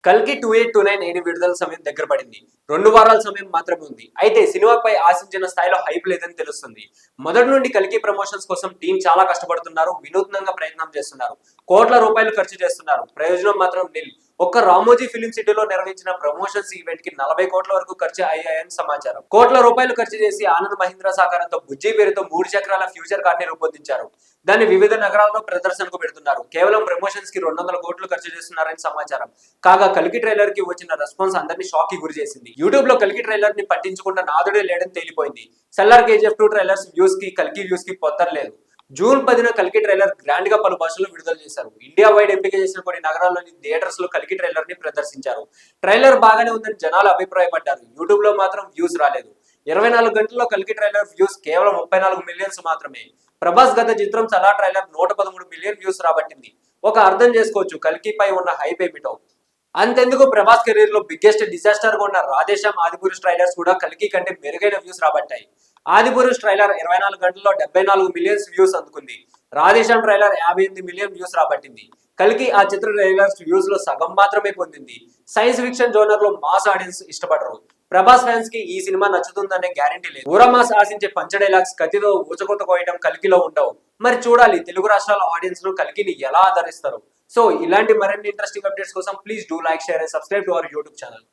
కల్కి 2829 విడుదల సమయం దగ్గర పడింది. 2 వారాల సమయం మాత్రమే ఉంది. అయితే సినిమాపై ఆశించిన స్థాయిలో హైప్ లేదని తెలుస్తుంది. మొదటి నుండి కల్కి ప్రమోషన్స్ కోసం టీం చాలా కష్టపడుతున్నారు. వినూత్నంగా ప్రయత్నం చేస్తున్నారు. కోట్ల రూపాయలు ఖర్చు చేస్తున్నారు. ప్రయోజనం మాత్రం నిల్. ఒక్క రామోజీ ఫిలిం సిటీలో నిర్వహించిన ప్రమోషన్స్ ఈవెంట్ కి 40 కోట్ల వరకు ఖర్చు అయ్యాయని సమాచారం. కోట్ల రూపాయలు ఖర్చు చేసి ఆనంద్ మహీంద్రా సహకారంతో బుజ్జి పేరుతో 3 చక్రాల ఫ్యూచర్ కార్ ని రూపొందించారు. దాన్ని వివిధ నగరాల్లో ప్రదర్శనకు పెడుతున్నారు. కేవలం ప్రమోషన్స్ కి 200 కోట్లు ఖర్చు చేస్తున్నారని సమాచారం. కాగా కల్కి ట్రైలర్ కి వచ్చిన రెస్పాన్స్ అందరినీ షాక్ కి గురి చేసింది. యూట్యూబ్ లో కల్కి ట్రైలర్ ని పట్టించుకున్న నాదుడే లేడని తేలిపోయింది. సెల్లార్ KGF 2 ట్రైలర్స్ వ్యూస్ కి కల్కి వ్యూస్ కి పొత్తర్లేదు. జూన్ 10న కల్కి ట్రైలర్ గ్రాండ్ గా పలు భాషల్లో విడుదల చేశారు. ఇండియా వైడ్ ఎంపిక చేసిన కొన్ని నగరాల్లోని థియేటర్స్ లో కల్కి ట్రైలర్ ని ప్రదర్శించారు. ట్రైలర్ బాగానే ఉందని జనాలు అభిప్రాయపడ్డారు. యూట్యూబ్ లో మాత్రం వ్యూస్ రాలేదు. 24 గంటల్లో కల్కి ట్రైలర్ వ్యూస్ కేవలం 34 మిలియన్స్ మాత్రమే. ప్రభాస్ గత చిత్రం సలా ట్రైలర్ 113 మిలియన్ వ్యూస్ రాబట్టింది. ఒక అర్థం చేసుకోవచ్చు కల్కిపై ఉన్న హైప్ ఏమిటో. అంతెందుకు ప్రభాస్ కెరీర్ లో బిగ్గెస్ట్ డిజాస్టర్ గా ఉన్న రాధేశ్యామ్ ఆదిపురుష్ ట్రైలర్స్ కూడా కల్కి కంటే మెరుగైన వ్యూస్ రాబట్టాయి. ఆదిపురుష్ ట్రైలర్ 24 గంటల్లో 74 మిలియన్స్ వ్యూస్ అందుకుంది. రాధేశ్యామ్ ట్రైలర్ 58 మిలియన్ వ్యూస్ రాబట్టింది. కల్కి ఆ చిత్ర ట్రైలర్స్ వ్యూస్ లో సగం మాత్రమే పొందింది. సైన్స్ ఫిక్షన్ జోనర్ లో మాస్ ఆడియన్స్ ఇష్టపడరు. ప్రభాస్ ఫ్యాన్స్ కి ఈ సినిమా నచ్చుతుందనే గ్యారంటీ లేదు. ఊరమాస్ ఆశించే పంచ డైలాగ్స్ కత్తితో ఊచకోత కోయడం కల్కిలో ఉండవు. మరి చూడాలి తెలుగు రాష్ట్రాల ఆడియన్స్ ను కల్కిని ఎలా ఆదరిస్తారు. సో ఇలాంటి మరిన్ని ఇంట్రెస్టింగ్ అప్డేట్స్ కోసం please do like, share and subscribe to our YouTube channel.